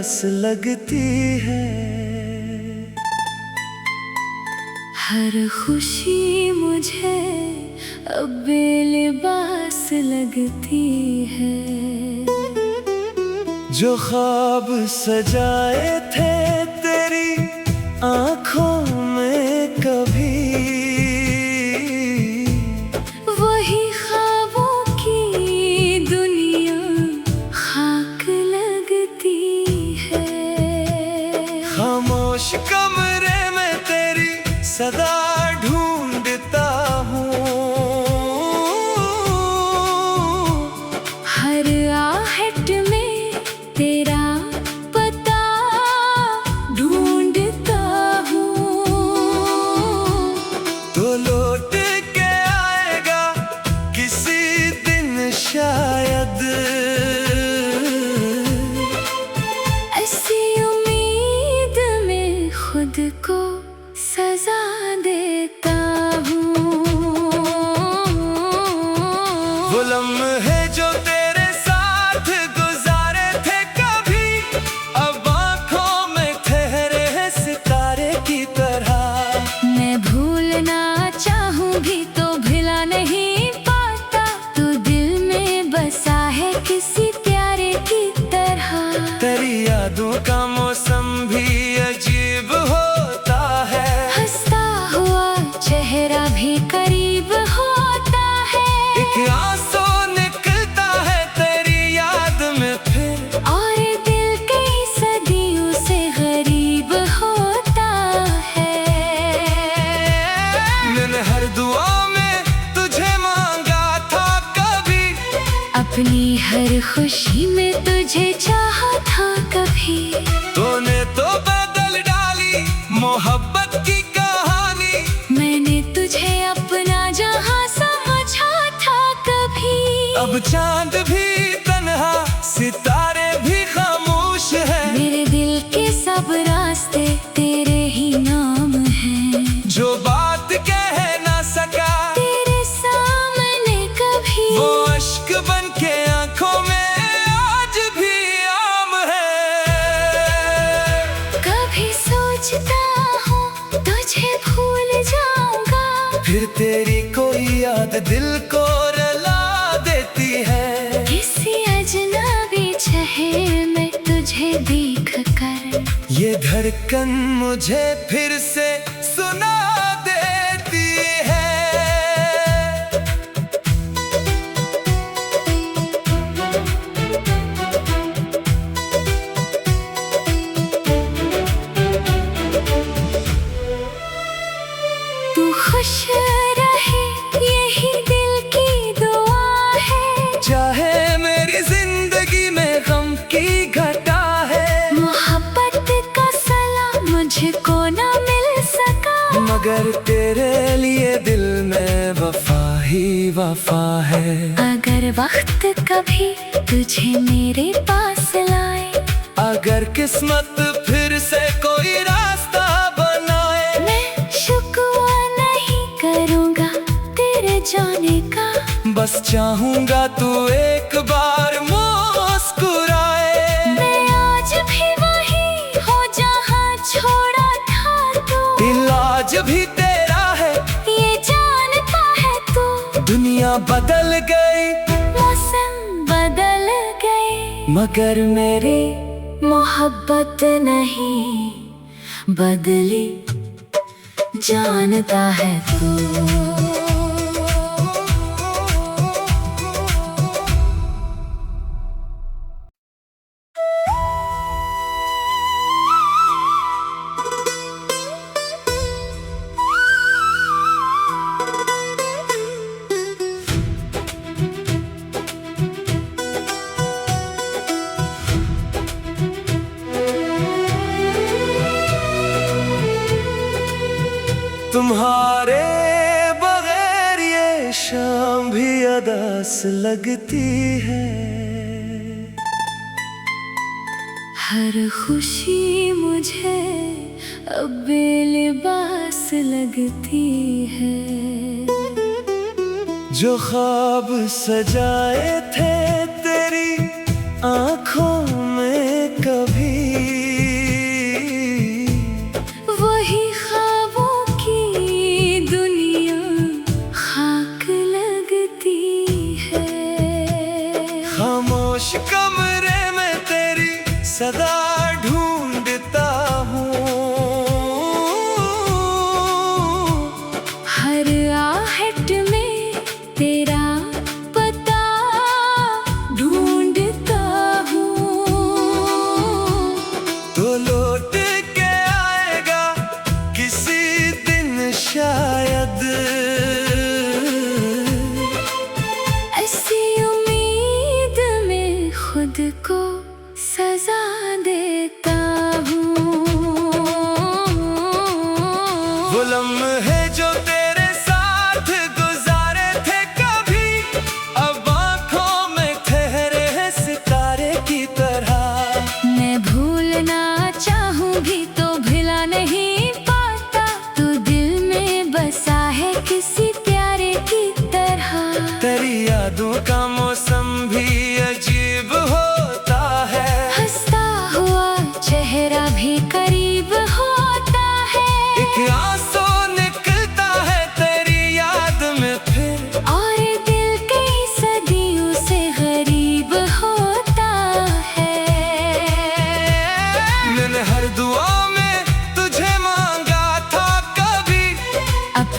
अदास लगती है। हर खुशी मुझे अब बेलिबास लगती है। जो ख्वाब सजाए थे तेरी आँखों में कभी, वही ख्वाबों की दुनिया खाक लगती है। खामोश कमरे में तेरी सदा ढूंढता हूँ, हर आहट में तेरा पता ढूंढता हूँ। तो लौट के आएगा किसी दिन शायद, ऐसी उम्मीद में खुद को सजा देता हूँ। वो लम्हे जो तेरे साथ गुजारे थे कभी, अब आँखों में ठहरे हैं सितारे की तरह। मैं भूलना चाहूँ भी तो भुला नहीं पाता, तू दिल में बसा है किसी प्यारे की तरह। तेरी यादों का मौसम भी अजीब होता है, हंसता हुआ चेहरा भी करीब होता है। एक आंसू निकलता है तेरी याद में फिर, और दिल कई सदियों से गरीब होता है। मैंने हर दुआ में तुझे मांगा था कभी, अपनी हर खुशी में तुझे चाहा था कभी। तूने तो बदल डाली मोहब्बत की कहानी, मैंने तुझे अपना जहां समझा था कभी। अब चांद भी तन्हा सितारे भी खामोश है, मेरे दिल के सब रास्ते तेरे ही नाम हैं। जो बात कह ना सका तेरे सामने कभी, वो अश्क बन के आंखों में आज भी आम है। कभी सोचता हूँ तुझे भूल जाऊंगा, फिर तेरी कोई याद दिल को रुला देती है। किसी अजनबी शहर में तुझे देख कर ये धड़कन मुझे फिर से सुना देती है। तू खुश रहे यही दिल की दुआ है, चाहे मेरी जिंदगी में गम की घटा है, मोहब्बत का सलाम मुझको ना मिल सका, मगर तेरे लिए दिल में वफा ही वफा है। अगर वक्त कभी तुझे मेरे पास लाए, अगर किस्मत फिर से कोई रास्ता बनाए, मैं शुक्र नहीं करूँगा तेरे जाने का, बस चाहूंगा तू एक बार मुस्कुराए। मैं आज भी वही हो जहाँ छोड़ा था तू, दिल आज भी तेरा है ये जानता है तू। दुनिया बदल गई मौसम बदल गए, मगर मेरी मोहब्बत नहीं बदली, जानता है तू। तुम्हारे बगैर ये शाम भी अदास लगती है। हर खुशी मुझे अब बेलिबास लगती है। जो ख्वाब सजाए थे तेरी आँखों में कभी,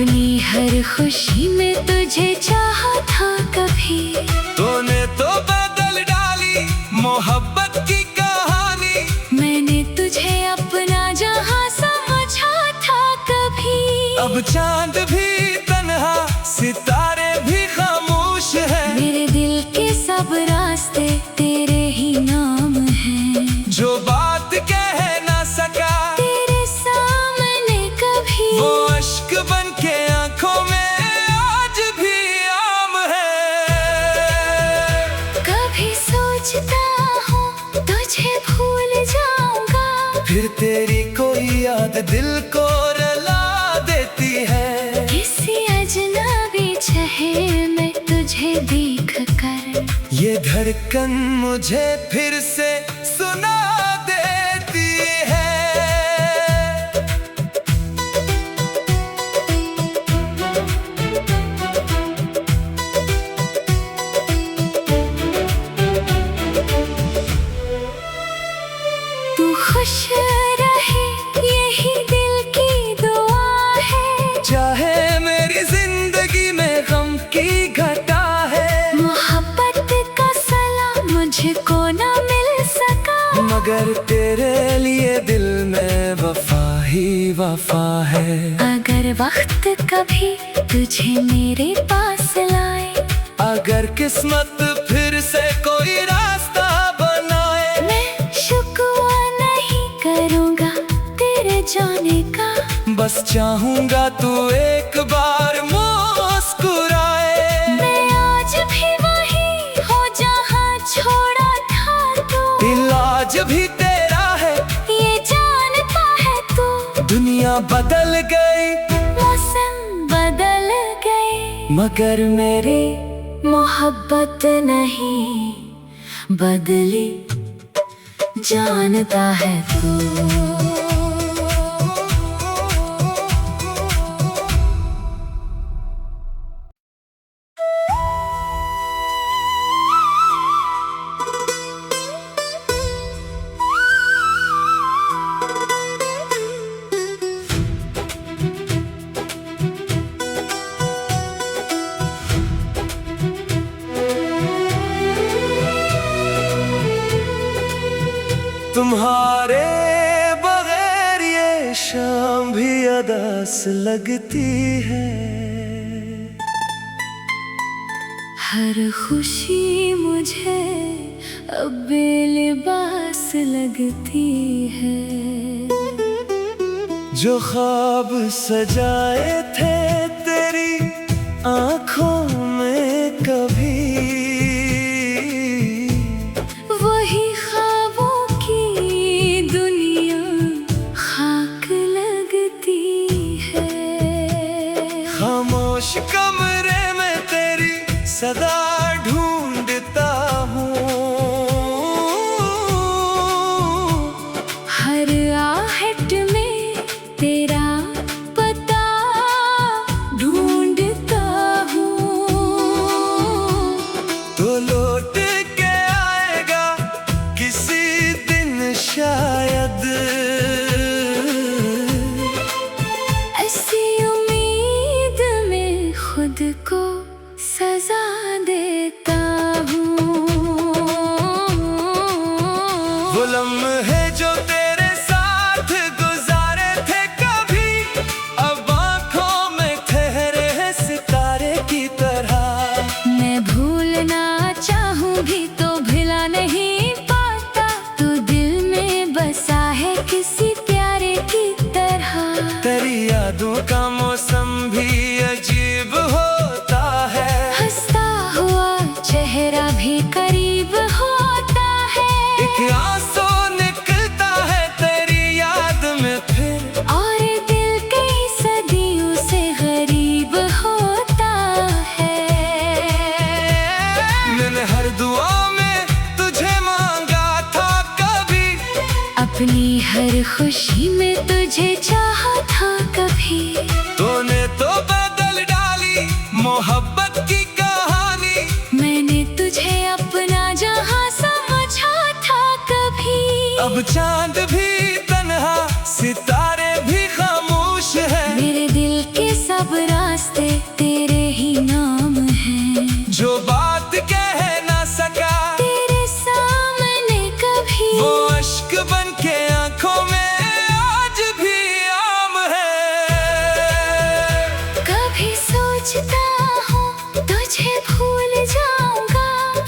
अपनी हर खुशी में तुझे चाहा था कभी। तूने तो बदल डाली मोहब्बत की कहानी। मैंने तुझे अपना जहां समझा था कभी। अब चांद भी तन्हा, सितारे भी खामोश है। मेरे दिल के सब रास्ते तेरे ही नाम हैं। जो बात कह ना सका तेरे सामने कभी, वो अश्क बन के आंखों में आज भी आम है। कभी सोचता हूँ तुझे भूल जाऊंगा, फिर तेरी कोई याद दिल को रुला देती है। किसी अजनबी शहर में तुझे देख कर ये धड़कन मुझे फिर से सुना देती है। तू खुश रहे यही दिल की दुआ है। चाहे मेरी जिंदगी में गम की घटा है, मोहब्बत का सलाम मुझको ना मिल सका, मगर तेरे लिए दिल में वफा ही वफा है। अगर वक्त कभी तुझे मेरे पास लाए, अगर किस्मत फिर से कोई रास्ता बनाए, मैं शुक्रिया नहीं करूँगा तेरे जाने का। बस चाहूंगा तू एक बार मुस्कुराए। मैं आज भी वही हो जहाँ छोड़ा था तू, दिल आज भी तेरा है, ये जानता है तू। दुनिया बदल गई मौसम बदल गए, मगर मेरी मोहब्बत नहीं बदली, जानता है तू। तुम्हारे बगैर ये शाम भी अदास लगती है। हर खुशी मुझे अब बेलिबास लगती है। जो ख्वाब सजाए थे तेरी आंखों में कभी, वही ख्वाबों की दुनिया खाक लगती है। खामोश कमरे में तेरी सदा ढूंढता हूँ। हर आहट में तेरा पता ढूंढता हूँ। तो लौट के आएगा किसी दिन शायद, ऐसी उम्मीद में खुद को सजा देता हूँ। वो लम्हे जो तेरे साथ गुजारे थे कभी, अब आंखों में ठहरे हैं सितारे की तरह। मैं भूलना चाहूँ भी तो भुला नहीं पाता, तू दिल में बसा है किसी प्यारे की तरह। तेरी यादों का मौसम भी अजीब होता है, हंसता हुआ चेहरा भी करीब होता है। एक आंसू निकलता है तेरी याद में फिर, और दिल कई सदियों से गरीब होता है। मैंने हर दुआ में तुझे मांगा था कभी, अपनी हर खुशी में तुझे चाहा था कभी। तूने तो बदल डाली मोहब्बत की कहानी। मैंने तुझे अपना जहां समझा था कभी। अब चांद भी तन्हा, सितारे भी खामोश है। मेरे दिल के सब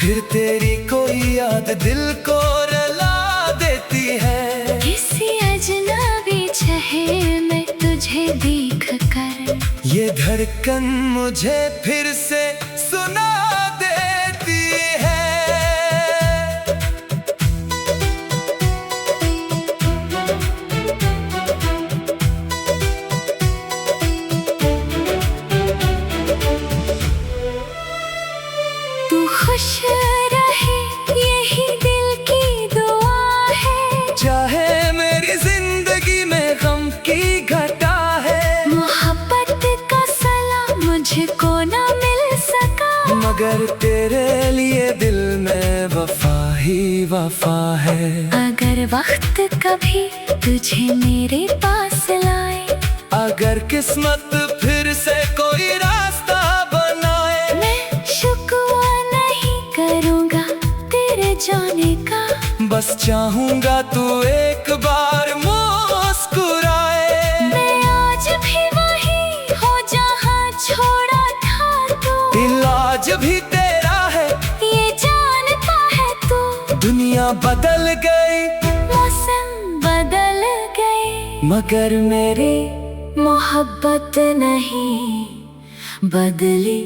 फिर तेरी कोई याद दिल को रुला देती है। किसी अजनबी शहर में तुझे देख कर ये धड़कन मुझे फिर से सुना देती है। तू खुश रहे यही दिल की दुआ है। चाहे मेरी जिंदगी में गम की घटा है, मोहब्बत का सलाम मुझको ना मिल सका, मगर तेरे लिए दिल में वफा ही वफा है। अगर वक्त कभी तुझे मेरे पास लाए, अगर किस्मत फिर से कोई रास्ता बनाए, मैं शुक्रिया नहीं करूँगा तेरे जाने का, बस चाहूंगा तू एक बार मुस्कुराए। मैं आज भी वही हो जहाँ छोड़ा था तू, इलाज भी तेरा है ये जानता है तू। दुनिया बदल गई, मौसम बदल गए, मगर मेरी मोहब्बत नहीं बदली,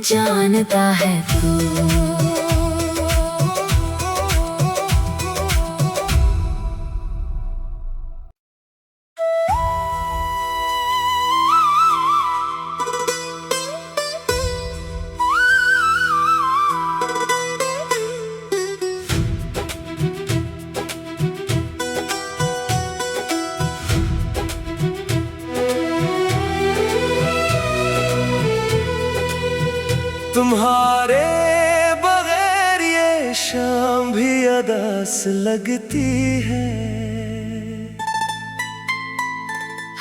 जानता है तू। तुम्हारे बगैर ये शाम भी अदास लगती है।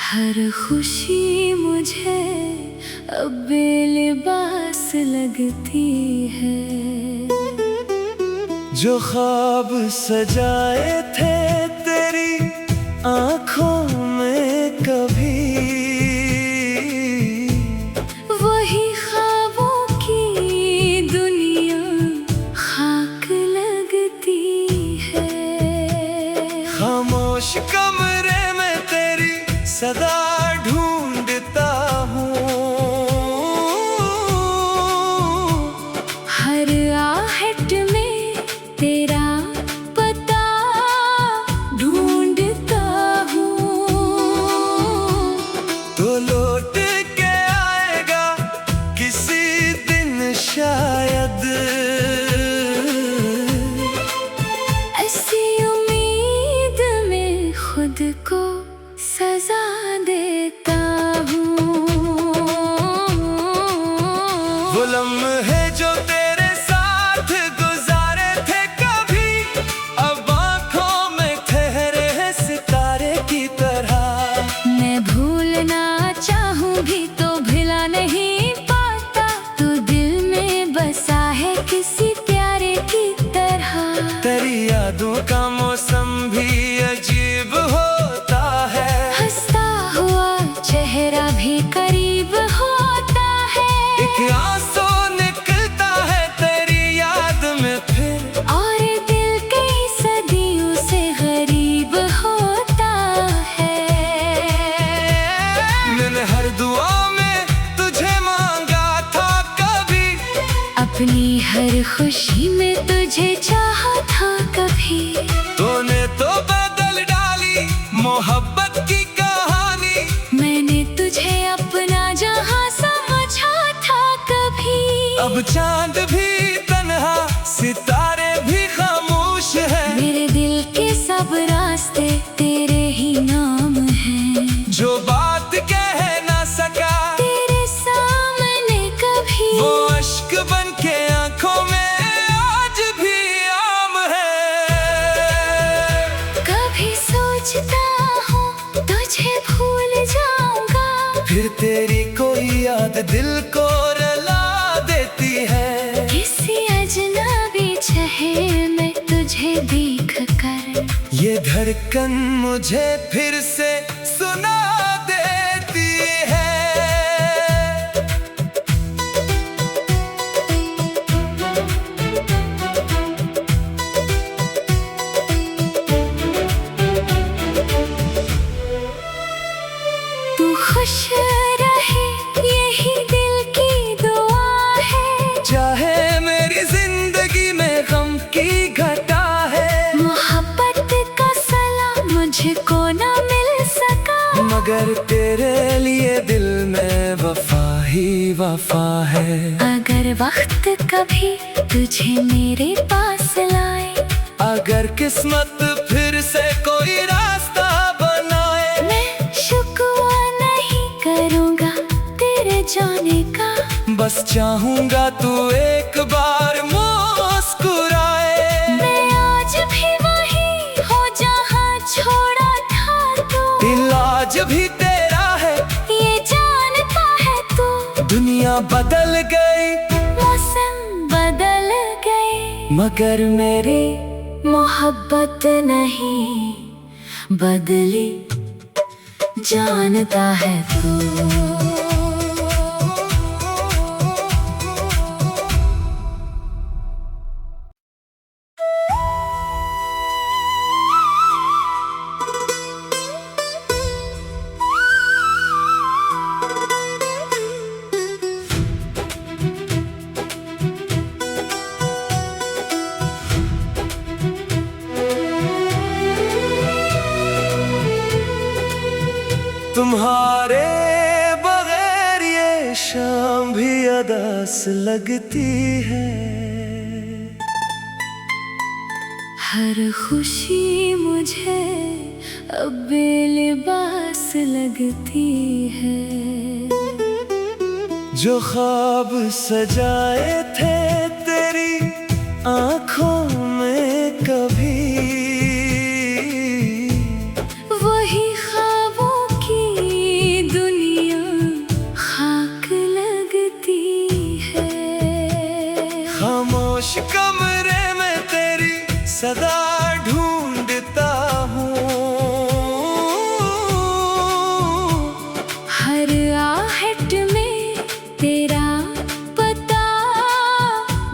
हर खुशी मुझे अब बेलिबास लगती है। जो ख्वाब सजाए थे तेरी आंखों में कभी, वही ख्वाबों की दुनिया खाक लगती है। खामोश कमरे में तेरी सदा ढूंढता हूँ, हर आहट में तेरा पता ढूंढता हूँ। तो लौट के आएगा किसी दिन शायद, ऐसी उम्मीद में खुद को सजा देता हूँ। वो लम्हे जो तेरे साथ गुजारे थे कभी, अब आंखों में ठहरे हैं सितारे की तरह। मैं भूलना चाहूँ भी तो भुला नहीं पाता, तू दिल में बसा है किसी प्यारे की तरह। तेरी यादों का मौसम भी अजीब होता है, हंसता हुआ चेहरा भी करीब होता है। एक आंसू निकलता है तेरी याद में फिर, और दिल कई सदियों से गरीब होता है। मैंने हर दुआ में तुझे मांगा था कभी, अपनी हर खुशी में तुझे चाहा था कभी। तूने तो बदल डाली मोहब्बत की कहानी, मैंने तुझे अपना जहां समझा था कभी। अब चांद भी तन्हा सितारे भी खामोश है, मेरे दिल के सब रास्ते तेरे ही नाम हैं। जो बात कह ना सका तेरे सामने कभी, वो अश्क बन के आंखों में आज भी आम है। कभी सोचता हूँ तुझे भूल जाऊंगा, फिर तेरी कोई याद दिल को रुला देती है। किसी अजनबी शहर में तुझे देख कर ये धड़कन मुझे फिर से सुना देती है। खुश रहे यही दिल की दुआ है। चाहे मेरी जिंदगी में गम की घटा है, मोहब्बत का सलाम मुझको ना मिल सका, मगर तेरे लिए दिल में वफा ही वफा है। अगर वक्त कभी तुझे मेरे पास लाए, अगर किस्मत फिर से कोई रास्ता बनाए, मैं शुक्रिया नहीं करूँगा तेरे जाने का, बस चाहूंगा तू एक बार मुस्कुराए। मैं आज भी वही हो जहाँ छोड़ा था तू, दिल आज भी तेरा है ये जानता है तू। दुनिया बदल गई, मौसम बदल गए, मगर मेरी मोहब्बत नहीं बदली, जानता है तू। तुम्हारे बगैर ये शाम भी अदास लगती है। हर खुशी मुझे अब बेलिबास लगती है। जो ख्वाब सजाए थे तेरी आंखों में कभी, वही ख्वाबों की दुनिया खाक लगती है। खामोश कमरे में तेरी सदा ढूंढता हूँ, हर आहट में तेरा पता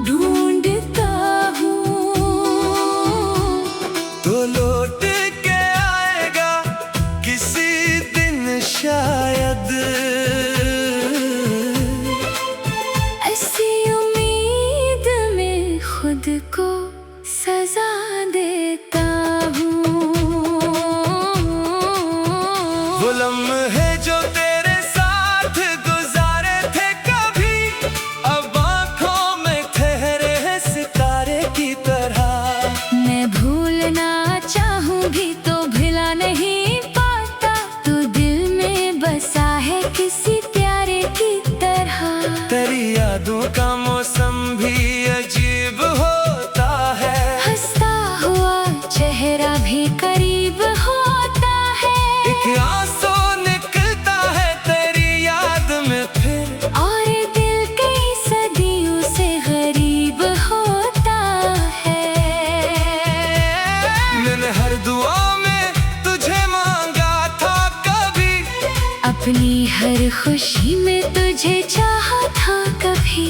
ढूंढता हूँ। तो लौट के आएगा किसी दिन शायद, ऐसी उम्मीद में खुद को सजा देता हूँ। वो लम्हे जो तेरे साथ गुजारे थे कभी, अब आंखों में ठहरे हैं सितारे की तरह। मैं भूलना चाहूँ भी तो भुला नहीं पाता, तू दिल में बसा है किसी प्यारे की तरह। तेरी यादों का मौसम भी अजीब होता है, हंसता हुआ चेहरा भी करीब होता है। एक आंसू निकलता है तेरी याद में फिर, और दिल कई सदियों से गरीब होता है। मैंने हर दुआ में तुझे मांगा था कभी, अपनी हर खुशी में तुझे चाहा था कभी।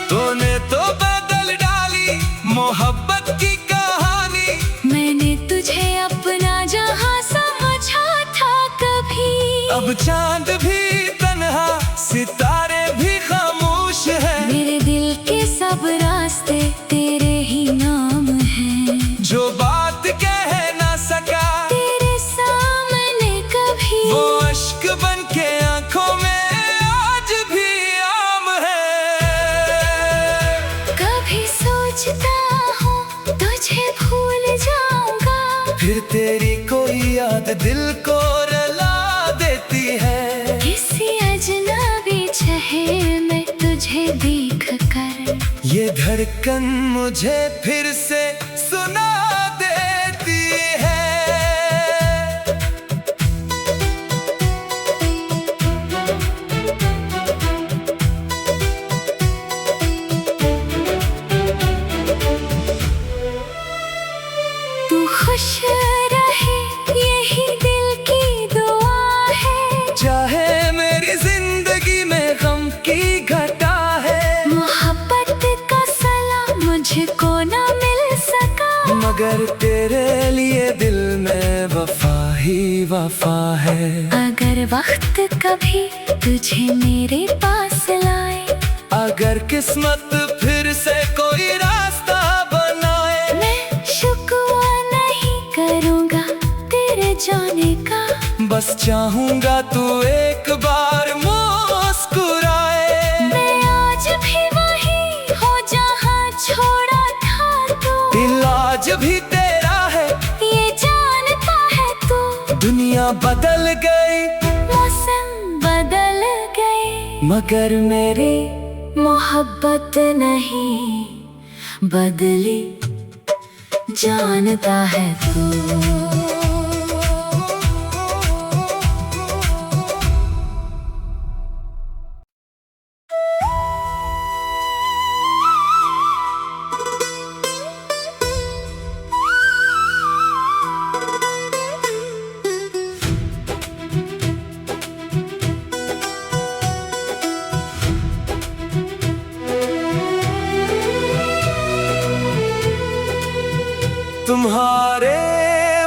तूने तो बदल डाली मोहब्बत की कहानी, मैंने तुझे अपना जहां समझा था कभी। अब चांद भी तन्हा सितारे भी खामोश है, मेरे दिल के सब रास्ते तेरे ही नाम हैं। जो बात कह ना सका तेरे सामने कभी, वो अश्क बन के आंखों में आज भी आम है। कभी सोचता हूँ तुझे भूल जाऊंगा, फिर तेरी कोई याद दिल को रुला देती है। किसी अजनबी शहर में तुझे देख कर, ये धड़कन मुझे फिर से सुना देती है। तू खुश रहे यही दिल की दुआ है। चाहे मेरी जिंदगी में गम की घटा है, मोहब्बत का सलाम मुझको ना मिल सका, मगर तेरे लिए दिल में वफा ही वफा है। अगर अगर वक्त कभी तुझे मेरे पास लाए, अगर किस्मत फिर से कोई रास्ता बनाए, मैं शुक्र नहीं करूँगा तेरे जाने का, बस चाहूंगा तू एक बार मुस्कुराए। मैं आज भी वही हो जहाँ छोड़ा था तू, दिल आज भी तेरा है ये जानता है तू। दुनिया बदल गई, मौसम बदल गए, मगर मेरी मोहब्बत नहीं बदली, जानता है तू। तुम्हारे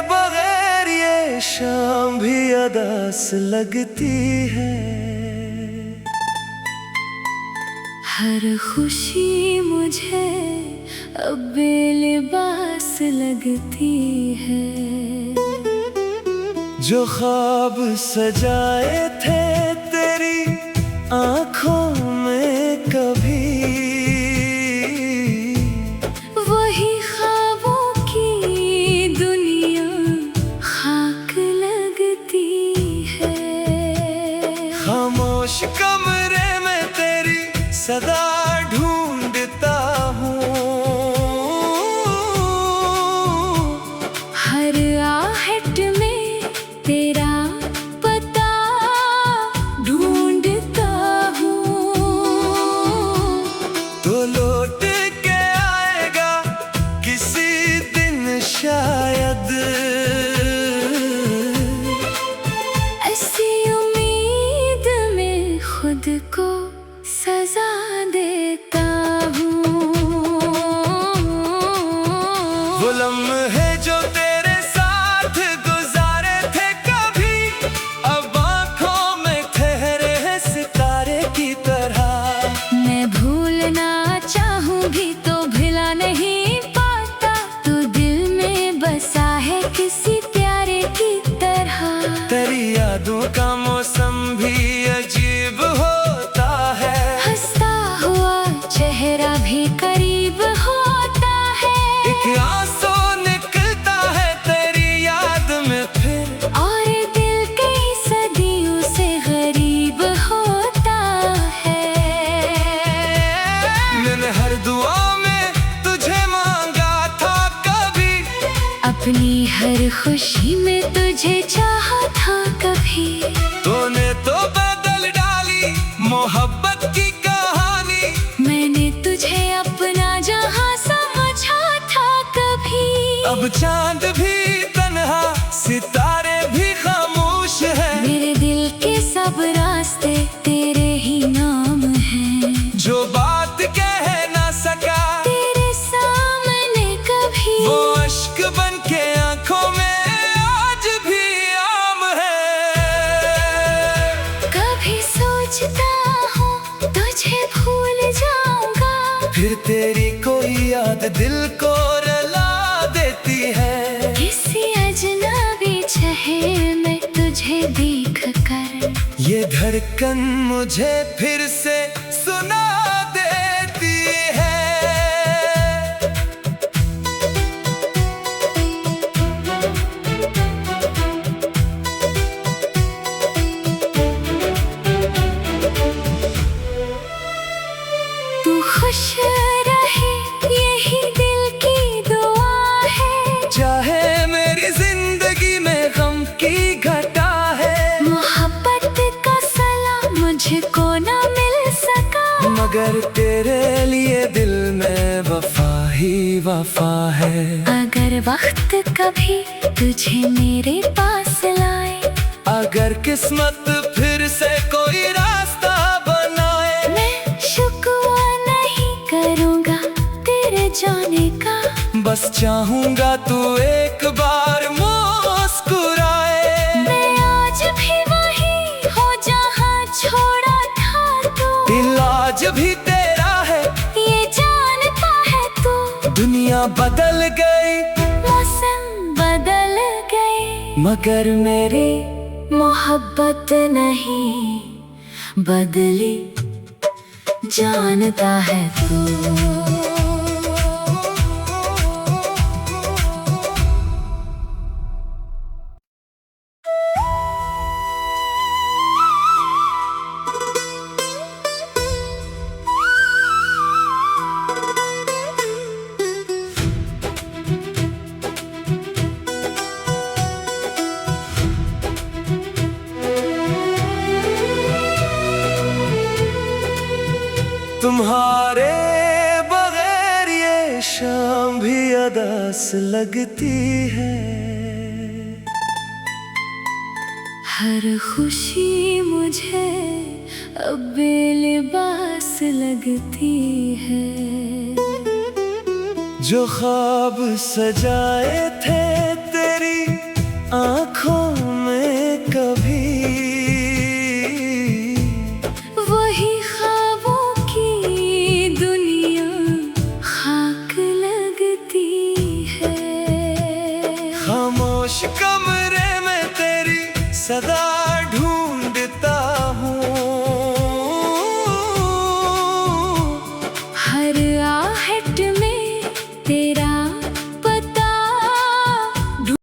बगैर ये शाम भी अदास लगती है, हर खुशी मुझे अब बेलिबास लगती है, जो ख्वाब सजाए थे तेरी आंखों में कभी, वही ख्वाबों की दुनिया खाक लगती है। खामोश कमरे में तेरी सदा ढूंढता हूँ, हर आहट में तेरा पता ढूंढता हूँ, तो लौट के आएगा किसी दिन शायद, ऐसी उम्मीद में खुद को सजा देता हूँ। वो लम्हे जो तेरे साथ गुजारे थे कभी, अब आंखों में ठहरे हैं सितारे की तरह। मैं भूलना चाहूँ भी तो भुला नहीं पाता, तू दिल में बसा है किसी प्यारे की तरह। तेरी यादों का मौसम भी अजीब होता है, हंसता हुआ चेहरा भी करीब होता है, एक आंसू निकलता है तेरी याद में फिर, और दिल कई सदियों से गरीब होता है। मैंने हर दुआ में तुझे मांगा था कभी, अपनी हर खुशी में तुझे चाहा था कभी, तूने तो बदल डाली मोहब्बत की कहानी, मैंने तुझे अपना जहां समझा था कभी। अब चांद भी तन्हा सितारे भी खामोश है, मेरे दिल के सब रास्ते तेरे ही नाम हैं, जो बात कह ना सका तेरे सामने कभी, वो अश्क बन के आंखों में आज भी आम है। कभी सोचता हूँ तुझे भूल जाऊंगा, फिर तेरी कोई याद दिल को रुला देती है, किसी अजनबी शहर में तुझे देख कर, ये धड़कन मुझे फिर से सुना देती है। तू खुश रहे यही दिल की दुआ है, चाहे मेरी जिंदगी में गम की घटा है, मोहब्बत का सलाम मुझको ना मिल सका, मगर तेरे लिए दिल में वफा ही वफा है। अगर वक्त कभी तुझे मेरे पास लाए, अगर किस्मत फिर से कोई रास्ता बनाए, मैं शुक्र नहीं करूँगा तेरे जाने का, बस चाहूंगा तू एक बार मुस्कुराए। मैं आज भी वही दुनिया बदल गई, मौसम बदल गए, मगर मेरी मोहब्बत नहीं बदली, जानता है तू। तुम्हारे बगैर ये शाम भी अदास लगती है। हर खुशी मुझे अब बेलिबास लगती है। जो ख्वाब सजाए थे तेरी आंखों में कभी, वही ख्वाबों की दुनिया खाक लगती है। खामोश कमरे में तेरी सदा ढूंढता हूँ, हर आहट